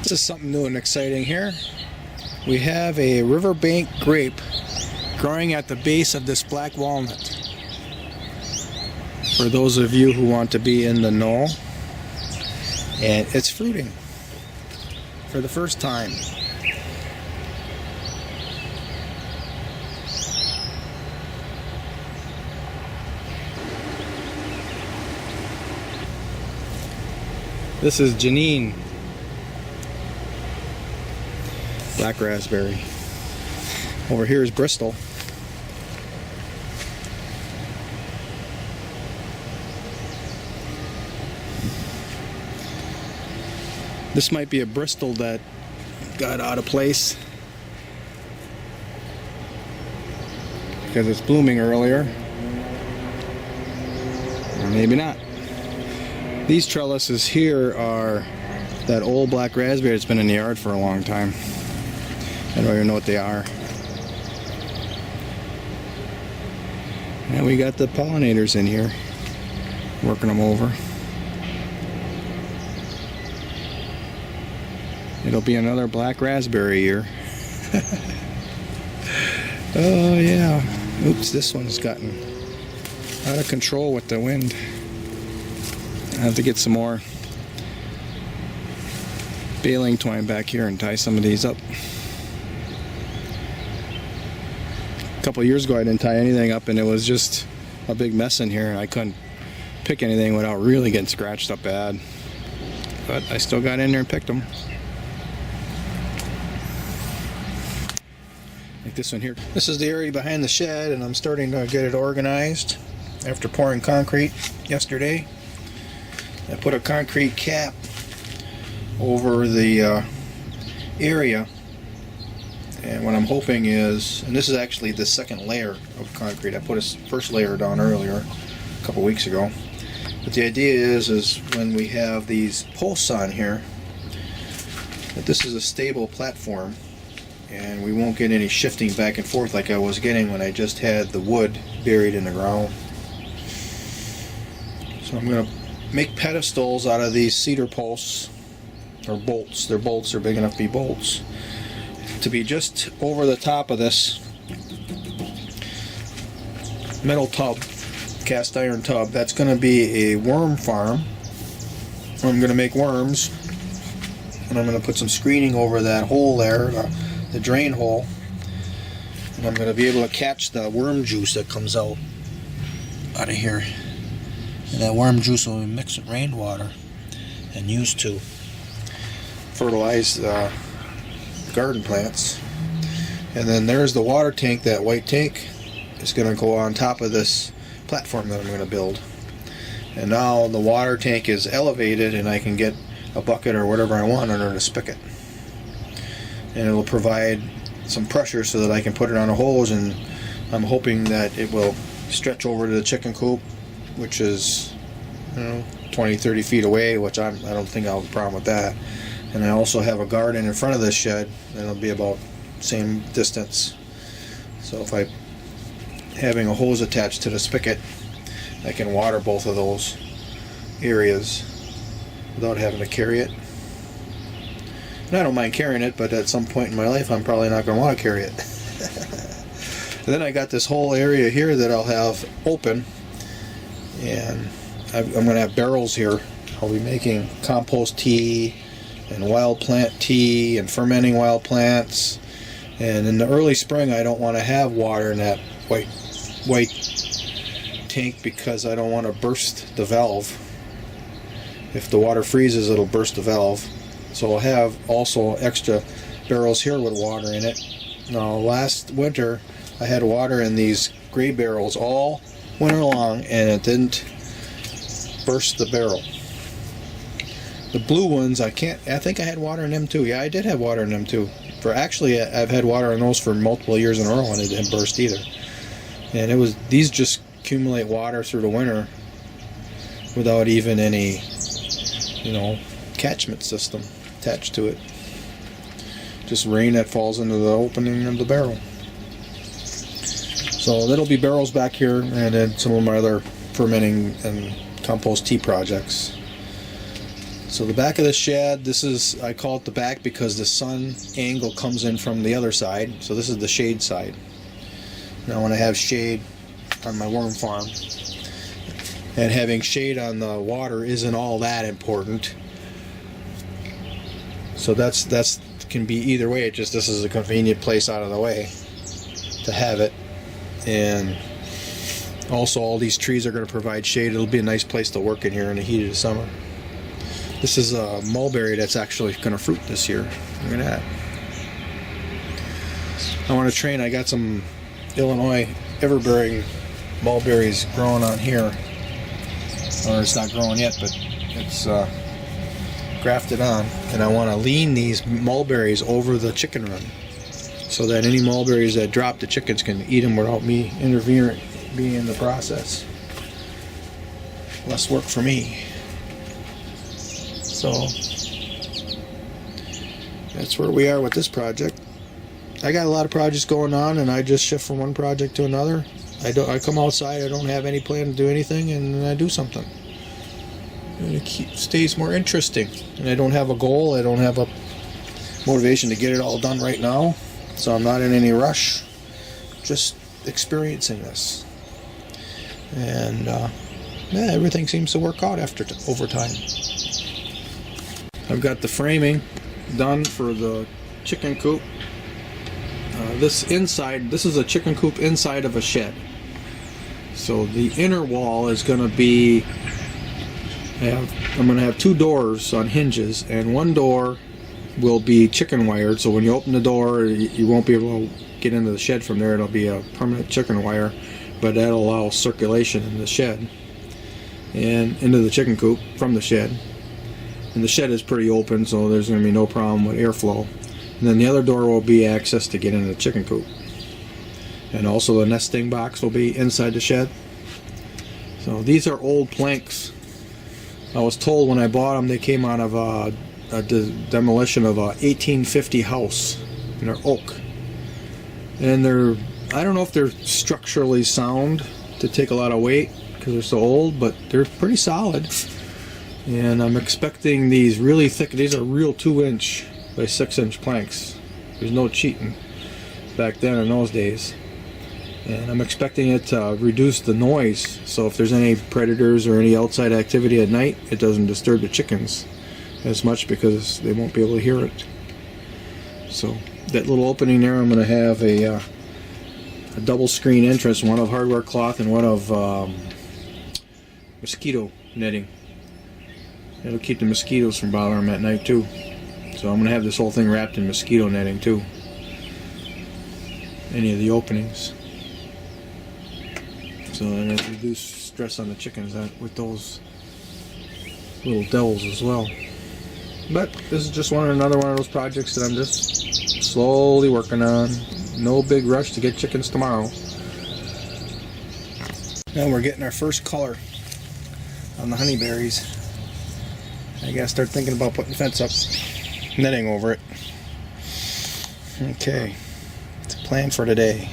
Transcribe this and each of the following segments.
This is something new and exciting here. We have a riverbank grape growing at the base of this black walnut. For those of you who want to be in the know, and it's fruiting for the first time. This is Janine, black raspberry. Over here is Bristol. This might be a Bristol that got out of place because it's blooming earlier. Or maybe not. These trellises here are that old black raspberry that's been in the yard for a long time. I don't even know what they are. And we got the pollinators in here, working them over. It'll be another black raspberry year. Oh yeah. Oops, this one's gotten out of control with the wind. I have to get some more baling twine back here and tie some of these up. A couple of years ago I didn't tie anything up and it was just a big mess in here and I couldn't pick anything without really getting scratched up bad. But I still got in there and picked them. Like this one here. This is the area behind the shed and I'm starting to get it organized after pouring concrete yesterday. I put a concrete cap over the area, and what I'm hoping is, and this is actually the second layer of concrete. I put a first layer down earlier, a couple weeks ago. But the idea is when we have these posts on here, that this is a stable platform, and we won't get any shifting back and forth like I was getting when I just had the wood buried in the ground. So I'm going to make pedestals out of these cedar posts, or bolts. They're bolts, they're big enough to be bolts, to be just over the top of this metal tub, cast iron tub. That's going to be a worm farm. I'm going to make worms, and I'm going to put some screening over that hole there, the drain hole, and I'm going to be able to catch the worm juice that comes out of here. And that worm juice will be mixed with rainwater and used to fertilize garden plants. And then there's the water tank. That white tank is going to go on top of this platform that I'm going to build. And now the water tank is elevated and I can get a bucket or whatever I want under the spigot. And it will provide some pressure so that I can put it on a hose, and I'm hoping that it will stretch over to the chicken coop, which is 20-30 feet away, which I don't think I'll have a problem with that. And I also have a garden in front of this shed that'll be about the same distance. So if I having a hose attached to the spigot, I can water both of those areas without having to carry it. And I don't mind carrying it, but at some point in my life I'm probably not going to want to carry it. And then I got this whole area here that I'll have open, and I'm going to have barrels here. I'll be making compost tea and wild plant tea and fermenting wild plants. And in the early spring I don't want to have water in that white tank because I don't want to burst the valve. If the water freezes, it'll burst the valve. So I'll have also extra barrels here with water in it. Now last winter I had water in these gray barrels all winter long and it didn't burst the barrel. The blue ones I think I had water in them too. Yeah, I did have water in them too. Actually I've had water in those for multiple years in a row and it didn't burst either. And these just accumulate water through the winter without even any catchment system attached to it. Just rain that falls into the opening of the barrel. So that'll be barrels back here, and then some of my other fermenting and compost tea projects. So the back of the shed, this is, I call it the back because the sun angle comes in from the other side. So this is the shade side. Now when I have shade on my worm farm, and having shade on the water isn't all that important. So that's can be either way. It just, this is a convenient place out of the way to have it. And also all these trees are going to provide shade. It'll be a nice place to work in here in the heat of the summer. This is a mulberry that's actually going to fruit this year. Look at that. I want to train. I got some Illinois everbearing mulberries growing on here. Or it's not growing yet, but it's grafted on. And I want to lean these mulberries over the chicken run, so that any mulberries that drop, the chickens can eat them without me interfering, being in the process. Less work for me. So that's where we are with this project. I got a lot of projects going on, and I just shift from one project to another. I come outside, I don't have any plan to do anything, and then I do something. And it stays more interesting. And I don't have a goal, I don't have a motivation to get it all done right now. So I'm not in any rush, just experiencing this. And yeah, everything seems to work out over time. I've got the framing done for the chicken coop. This is a chicken coop inside of a shed. So the inner wall is going to be, I'm going to have 2 doors on hinges, and one door will be chicken wired, so when you open the door you won't be able to get into the shed from there. It'll be a permanent chicken wire, but that'll allow circulation in the shed and into the chicken coop from the shed. And the shed is pretty open, so there's going to be no problem with airflow. And then the other door will be access to get into the chicken coop. And also the nesting box will be inside the shed. So these are old planks. I was told when I bought them they came out of a demolition of a 1850 house, and they're oak. And I don't know if they're structurally sound to take a lot of weight because they're so old, but they're pretty solid. And I'm expecting these really thick, these are real 2-inch by 6-inch planks. There's no cheating back then in those days. And I'm expecting it to reduce the noise, so if there's any predators or any outside activity at night, it doesn't disturb the chickens as much because they won't be able to hear it. So that little opening there, I'm going to have a double screen entrance, one of hardware cloth and one of mosquito netting. It'll keep the mosquitoes from bothering them at night too. So I'm going to have this whole thing wrapped in mosquito netting too. Any of the openings. So I'm going to reduce stress on the chickens with those little devils as well. But this is just another one of those projects that I'm just slowly working on. No big rush to get chickens tomorrow. Now we're getting our first color on the honeyberries. I gotta start thinking about putting fence up, netting over it. Okay, it's a plan for today.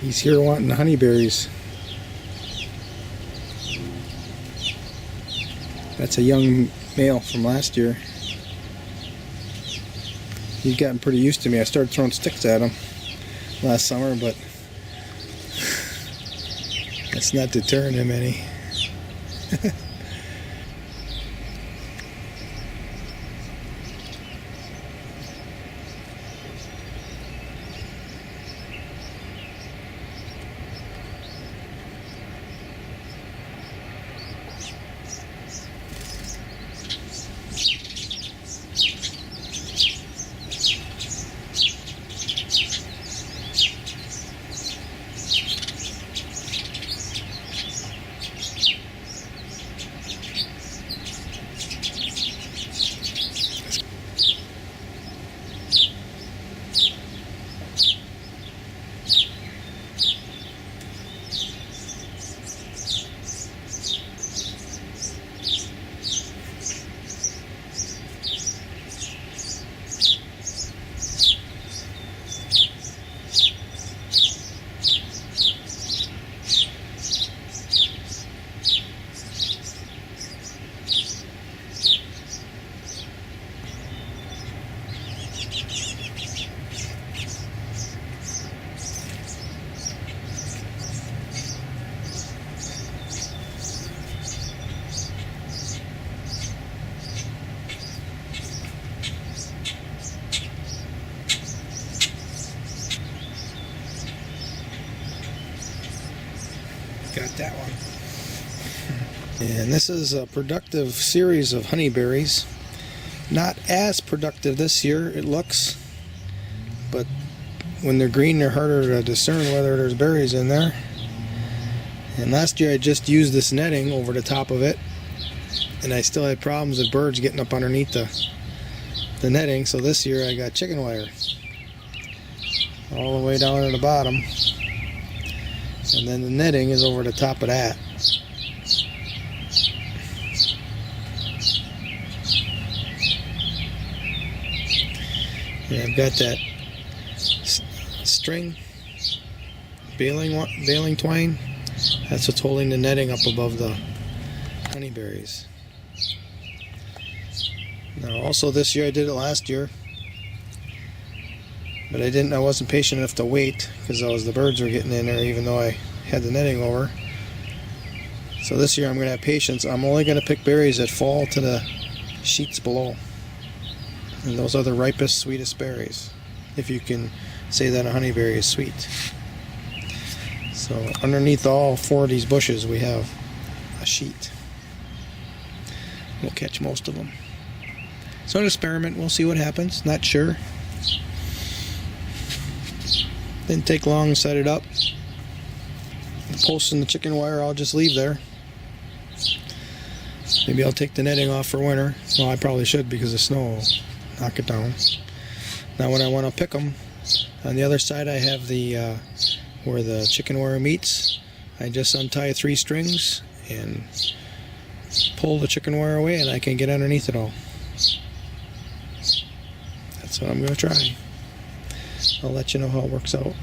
He's here wanting the honeyberries. That's a young male from last year. He's gotten pretty used to me. I started throwing sticks at him last summer, but that's not deterring him any. Got that one. And this is a productive series of honeyberries. Not as productive this year, it looks, but when they're green, they're harder to discern whether there's berries in there. And last year I just used this netting over the top of it, and I still had problems with birds getting up underneath the netting. So this year I got chicken wire all the way down to the bottom, and then the netting is over the top of that. And I've got that string baling twine. That's what's holding the netting up above the honeyberries. Now, also this year, I did it last year, but I wasn't patient enough to wait because the birds were getting in there even though I had the netting over. So this year I'm going to have patience. I'm only going to pick berries that fall to the sheets below. And those are the ripest, sweetest berries, if you can say that a honeyberry is sweet. So underneath all 4 of these bushes we have a sheet. We'll catch most of them. So an experiment, we'll see what happens. Not sure. Didn't take long to set it up. The posts and the chicken wire I'll just leave there. Maybe I'll take the netting off for winter. Well, I probably should because the snow will knock it down. Now when I want to pick them, on the other side I have the where the chicken wire meets. I just untie 3 strings and pull the chicken wire away, and I can get underneath it all. That's what I'm going to try. I'll let you know how it works out.